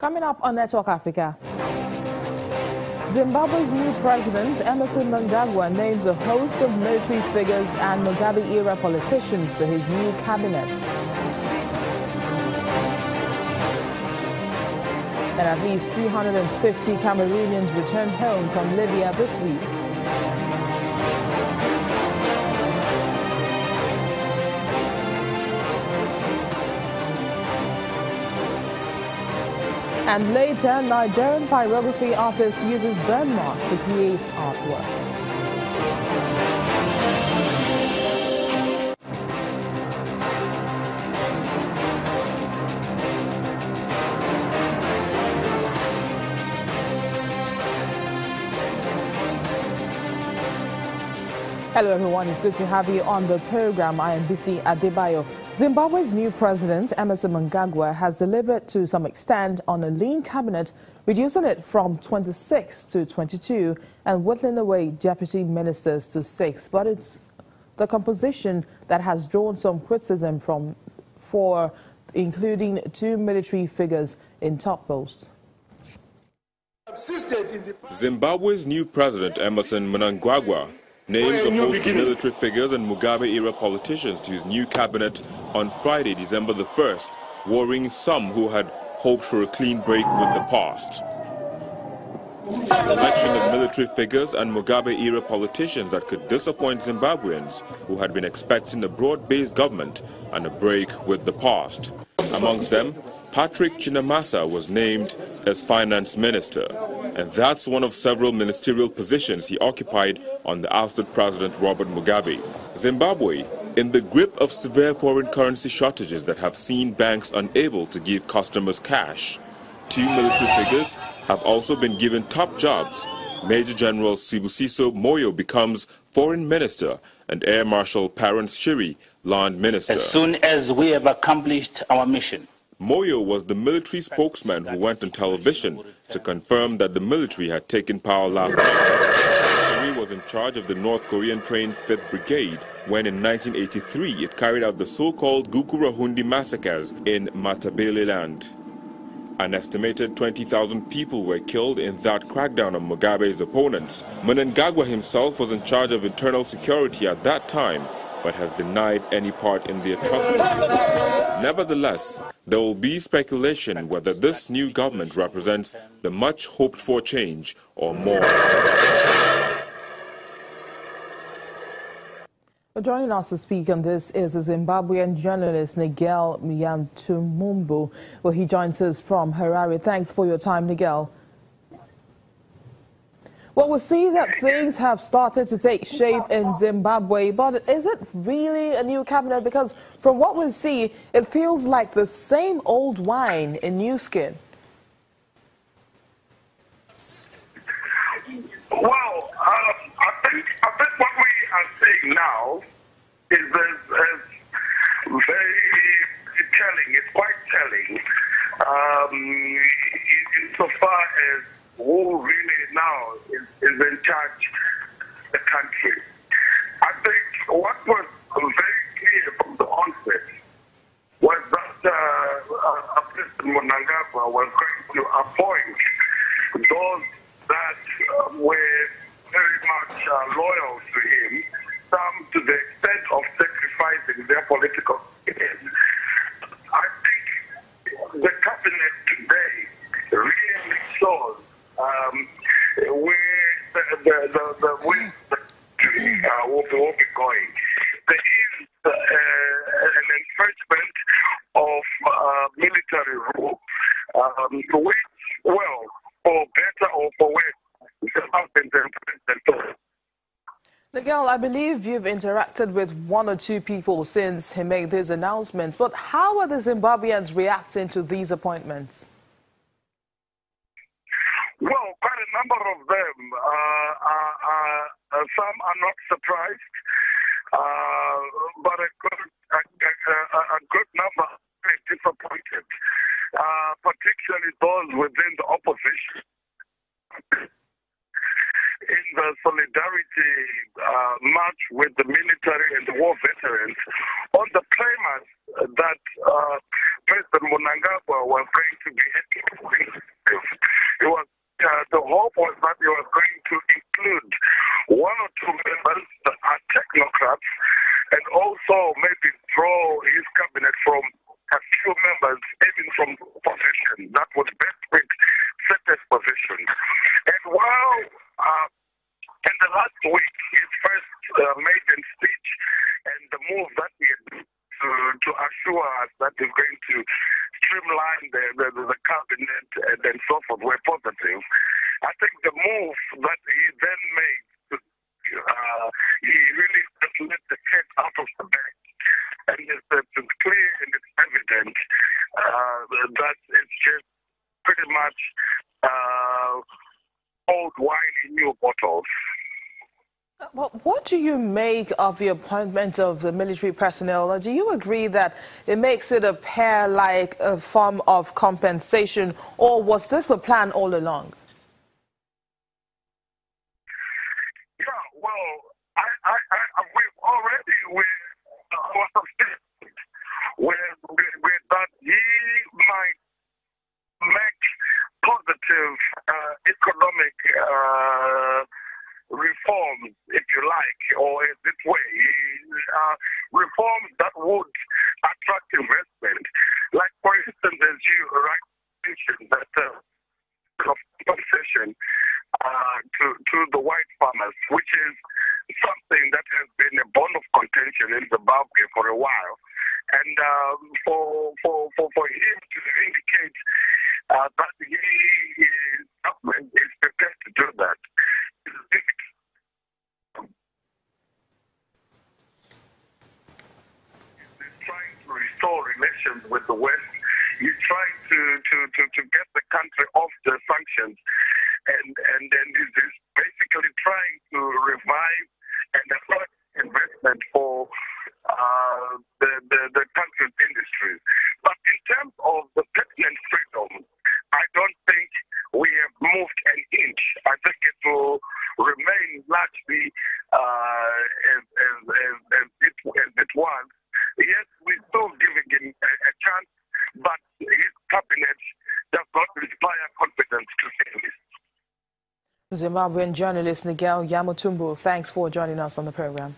Coming up on Network Africa, Zimbabwe's new president, Emmerson Mnangagwa, names a host of military figures and Mugabe-era politicians to his new cabinet. And at least 250 Cameroonians returned home from Libya this week. And later, Nigerian pyrography artist uses burn marks to create artworks. Hello everyone, it's good to have you on the program. I am Bisi Adebayo. Zimbabwe's new president, Emmerson Mnangagwa, has delivered to some extent on a lean cabinet, reducing it from 26 to 22 and whittling away deputy ministers to 6. But it's the composition that has drawn some criticism for including 2 military figures in top posts. Zimbabwe's new president, Emmerson Mnangagwa, names a host of military figures and Mugabe-era politicians to his new cabinet on Friday, December the 1st, worrying some who had hoped for a clean break with the past. The election of military figures and Mugabe-era politicians that could disappoint Zimbabweans who had been expecting a broad-based government and a break with the past. Amongst them, Patrick Chinamasa was named as finance minister, and that's one of several ministerial positions he occupied on the ousted President Robert Mugabe. Zimbabwe, in the grip of severe foreign currency shortages that have seen banks unable to give customers cash. 2 military figures have also been given top jobs. Major General Sibusiso Moyo becomes foreign minister and Air Marshal Parents Shiri land minister. As soon as we have accomplished our mission. Moyo was the military spokesman who went on television to confirm that the military had taken power last month. Shiri was in charge of the North Korean trained 5th Brigade when in 1983 it carried out the so-called Gukurahundi massacres in Matabeleland. An estimated 20,000 people were killed in that crackdown on Mugabe's opponents. Mnangagwa himself was in charge of internal security at that time, but has denied any part in the atrocities. Nevertheless, there will be speculation whether this new government represents the much hoped-for change or more. Joining us to speak on this is a Zimbabwean journalist, Nigel Myantumumbu. Well, he joins us from Harare. Thanks for your time, Nigel. Well, we see that things have started to take shape in Zimbabwe, but is it really a new cabinet? Because from what we see, it feels like the same old wine in new skin. Well, I think what we are saying now is very telling. It's quite telling insofar as who really now is in charge of the country. I think what was very clear from the onset was that President Mnangagwa was going to appoint those that were very much loyal to him, some to the extent of sacrificing their political opinions. I think the cabinet today really shows where the wind will be going. There is an entrenchment of military rule, which, well, for better or for worse, has been the Nigel, I believe you've interacted with 1 or 2 people since he made these announcements, but how are the Zimbabweans reacting to these appointments? Well, quite a number of them. Some are not surprised, but a good number are disappointed, particularly those within the opposition. In the solidarity march with the military and the war veterans, on the premise that President Mnangagwa was going to be position that would best fit certain positions. And while in the last week, his first maiden speech and the move that he had to assure us that he's going to streamline the cabinet and then so forth were positive. I think the move that he then made, he really just let the cat out of the bag. And it's clear and it's evident that it's just pretty much old wine in new bottles. Well, what do you make of the appointment of the military personnel? Do you agree that it makes it appear like a form of compensation, or was this the plan all along? Yeah, well, we've already with that he might make positive economic reforms, if you like, or this way, reforms that would attract investment. Like, for instance, as you mentioned, that compensation to the white farmers, which is something that has been a bone of contention in Zimbabwe for a while. And for him to indicate that his government is prepared to do that, he's trying to restore relations with the West. He's trying to get the country off the sanctions, and then he's basically trying to revive and attract investment for the country's industries. But in terms of the pertinent freedom, I don't think we have moved an inch. I think it will remain largely as it was. Yes, we're still giving him a chance, but his cabinet does not inspire confidence to say this. Zimbabwean journalist Nigel Yamutumbu, thanks for joining us on the program.